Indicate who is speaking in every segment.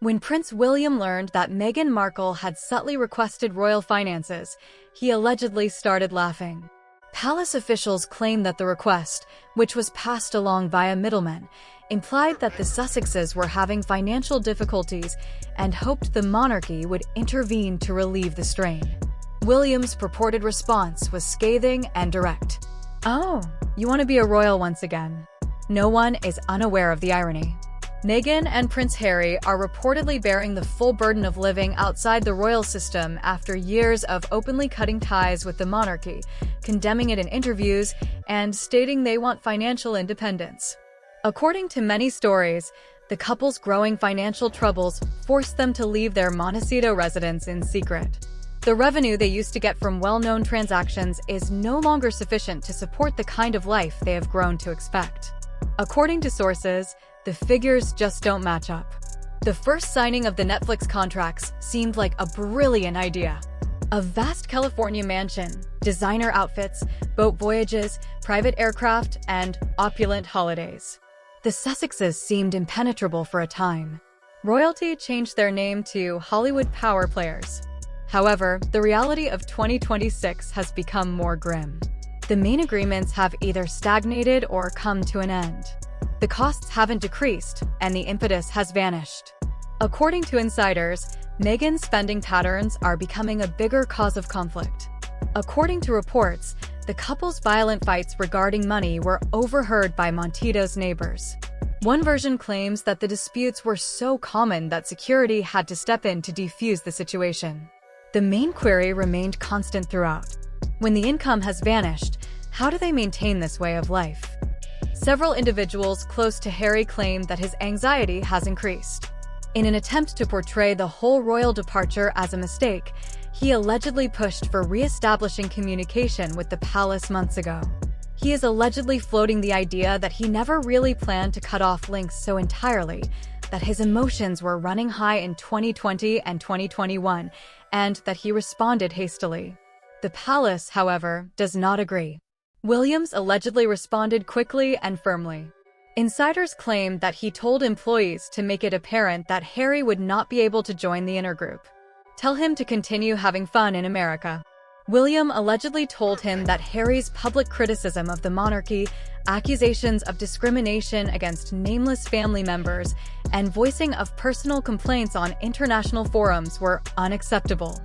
Speaker 1: When Prince William learned that Meghan Markle had subtly requested royal finances, he allegedly started laughing. Palace officials claim that the request, which was passed along via middlemen, implied that the Sussexes were having financial difficulties and hoped the monarchy would intervene to relieve the strain. William's purported response was scathing and direct. "Oh, you want to be a royal once again?" No one is unaware of the irony. Meghan and Prince Harry are reportedly bearing the full burden of living outside the royal system after years of openly cutting ties with the monarchy, condemning it in interviews, and stating they want financial independence. According to many stories, the couple's growing financial troubles forced them to leave their Montecito residence in secret. The revenue they used to get from well-known transactions is no longer sufficient to support the kind of life they have grown to expect. According to sources, the figures just don't match up. The first signing of the Netflix contracts seemed like a brilliant idea. A vast California mansion, designer outfits, boat voyages, private aircraft, and opulent holidays. The Sussexes seemed impenetrable for a time. Royalty changed their name to Hollywood Power Players. However, the reality of 2026 has become more grim. The main agreements have either stagnated or come to an end. The costs haven't decreased, and the impetus has vanished. According to insiders, Meghan's spending patterns are becoming a bigger cause of conflict. According to reports, the couple's violent fights regarding money were overheard by Montecito's neighbors. One version claims that the disputes were so common that security had to step in to defuse the situation. The main query remained constant throughout. When the income has vanished, how do they maintain this way of life? Several individuals close to Harry claim that his anxiety has increased. In an attempt to portray the whole royal departure as a mistake, he allegedly pushed for re-establishing communication with the palace months ago. He is allegedly floating the idea that he never really planned to cut off links so entirely, that his emotions were running high in 2020 and 2021, and that he responded hastily. The palace, however, does not agree. Williams allegedly responded quickly and firmly. Insiders claim that he told employees to make it apparent that Harry would not be able to join the inner group. Tell him to continue having fun in America. William allegedly told him that Harry's public criticism of the monarchy, accusations of discrimination against nameless family members, and voicing of personal complaints on international forums were unacceptable.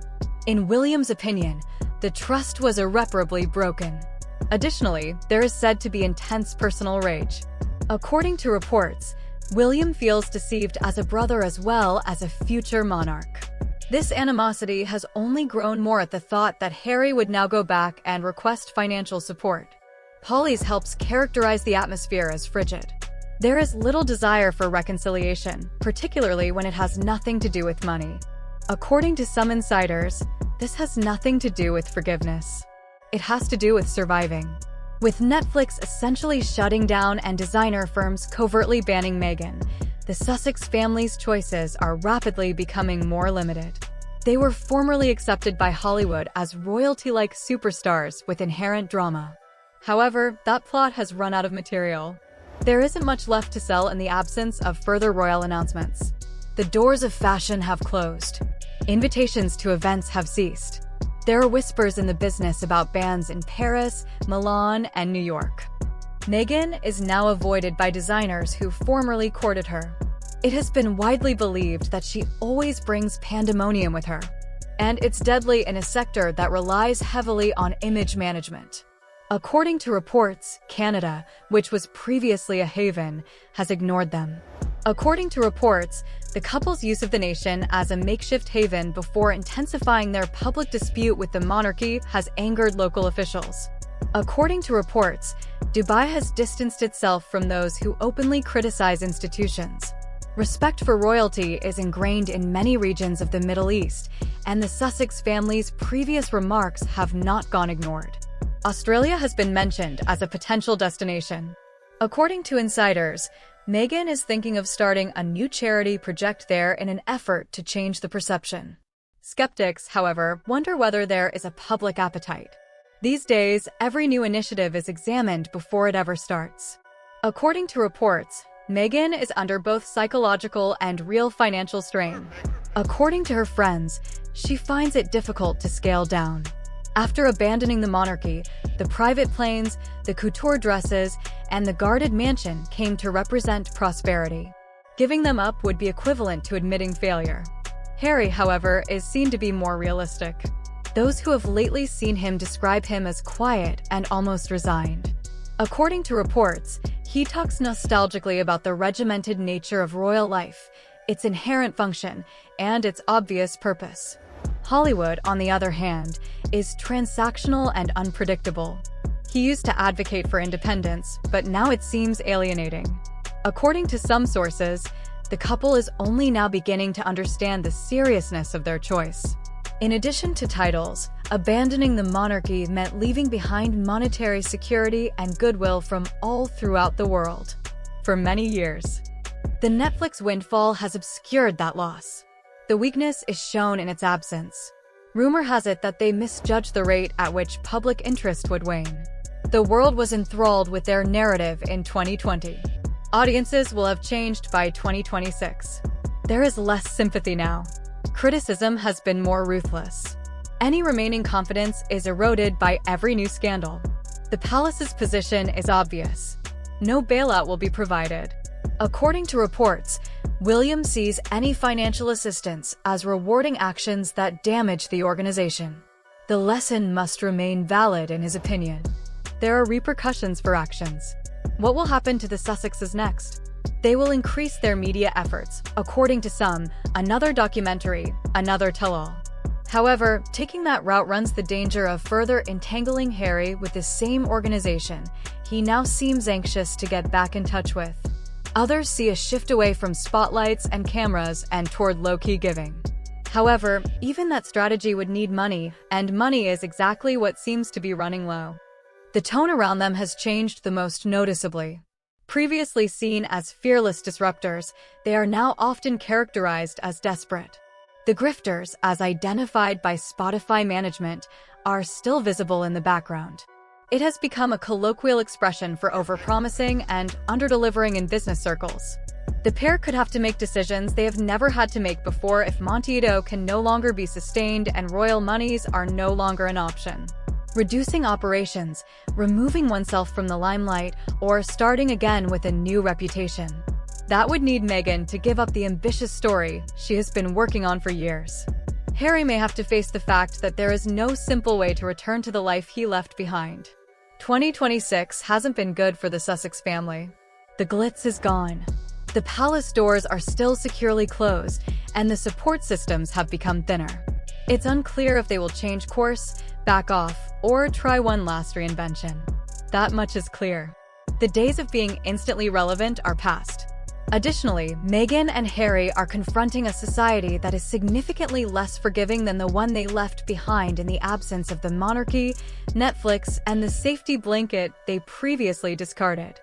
Speaker 1: In William's opinion, the trust was irreparably broken. Additionally, there is said to be intense personal rage. According to reports, William feels deceived as a brother as well as a future monarch. This animosity has only grown more at the thought that Harry would now go back and request financial support. Polly's helps characterize the atmosphere as frigid. There is little desire for reconciliation, particularly when it has nothing to do with money. According to some insiders, this has nothing to do with forgiveness. It has to do with surviving. With Netflix essentially shutting down and designer firms covertly banning Meghan, the Sussex family's choices are rapidly becoming more limited. They were formerly accepted by Hollywood as royalty-like superstars with inherent drama. However, that plot has run out of material. There isn't much left to sell in the absence of further royal announcements. The doors of fashion have closed. Invitations to events have ceased. There are whispers in the business about bans in Paris, Milan, and New York. Meghan is now avoided by designers who formerly courted her. It has been widely believed that she always brings pandemonium with her, and it's deadly in a sector that relies heavily on image management. According to reports, Canada, which was previously a haven, has ignored them. According to reports, the couple's use of the nation as a makeshift haven before intensifying their public dispute with the monarchy has angered local officials. According to reports, Dubai has distanced itself from those who openly criticize institutions. Respect for royalty is ingrained in many regions of the Middle East, and the Sussex family's previous remarks have not gone ignored. Australia has been mentioned as a potential destination. According to insiders, Meghan is thinking of starting a new charity project there in an effort to change the perception. Skeptics, however, wonder whether there is a public appetite. These days, every new initiative is examined before it ever starts. According to reports, Meghan is under both psychological and real financial strain. According to her friends, she finds it difficult to scale down. After abandoning the monarchy, the private planes, the couture dresses, and the guarded mansion came to represent prosperity. Giving them up would be equivalent to admitting failure. Harry, however, is seen to be more realistic. Those who have lately seen him describe him as quiet and almost resigned. According to reports, he talks nostalgically about the regimented nature of royal life, its inherent function, and its obvious purpose. Hollywood, on the other hand, is transactional and unpredictable. He used to advocate for independence, but now it seems alienating. According to some sources, the couple is only now beginning to understand the seriousness of their choice. In addition to titles, abandoning the monarchy meant leaving behind monetary security and goodwill from all throughout the world. For many years, the Netflix windfall has obscured that loss. The weakness is shown in its absence. Rumor has it that they misjudged the rate at which public interest would wane. The world was enthralled with their narrative in 2020. Audiences will have changed by 2026. There is less sympathy now. Criticism has been more ruthless. Any remaining confidence is eroded by every new scandal. The palace's position is obvious. No bailout will be provided. According to reports, William sees any financial assistance as rewarding actions that damage the organization. The lesson must remain valid in his opinion. There are repercussions for actions. What will happen to the Sussexes next? They will increase their media efforts, according to some, another documentary, another tell-all. However, taking that route runs the danger of further entangling Harry with the same organization he now seems anxious to get back in touch with. Others see a shift away from spotlights and cameras and toward low-key giving. However, even that strategy would need money, and money is exactly what seems to be running low. The tone around them has changed the most noticeably. Previously seen as fearless disruptors, they are now often characterized as desperate. The grifters, as identified by Spotify management, are still visible in the background. It has become a colloquial expression for overpromising and underdelivering in business circles. The pair could have to make decisions they have never had to make before if Montecito can no longer be sustained and royal monies are no longer an option. Reducing operations, removing oneself from the limelight, or starting again with a new reputation. That would need Meghan to give up the ambitious story she has been working on for years. Harry may have to face the fact that there is no simple way to return to the life he left behind. 2026 hasn't been good for the Sussex family. The glitz is gone. The palace doors are still securely closed, and the support systems have become thinner. It's unclear if they will change course, back off, or try one last reinvention. That much is clear. The days of being instantly relevant are past. Additionally, Meghan and Harry are confronting a society that is significantly less forgiving than the one they left behind in the absence of the monarchy, Netflix, and the safety blanket they previously discarded.